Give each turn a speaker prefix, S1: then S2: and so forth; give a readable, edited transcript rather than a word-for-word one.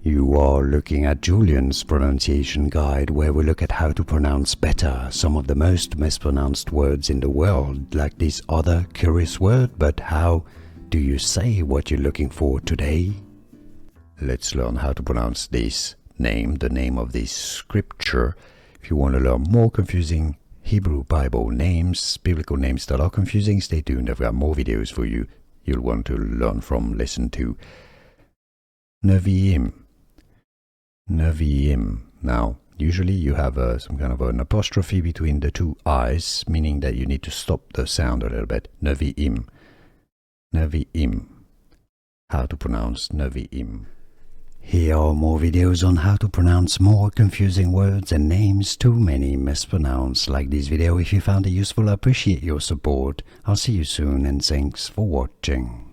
S1: You are looking at Julian's pronunciation guide, where we look at how to pronounce better some of the most mispronounced words in the world, like this other curious word. But how do you say what you're looking for today? Let's learn how to pronounce this name, the name of this scripture. If you want to learn more confusing Hebrew Bible names, biblical names that are confusing, stay tuned. I've got more videos for you you'll want to learn from, listen to. Neviim. Neviim. Now, usually you have some kind of an apostrophe between the two I's, meaning that you need to stop the sound a little bit. Neviim. Neviim. How to pronounce Neviim. Here are more videos on how to pronounce more confusing words and names too many mispronounced. Like this video if you found it useful. I appreciate your support. I'll see you soon and thanks for watching.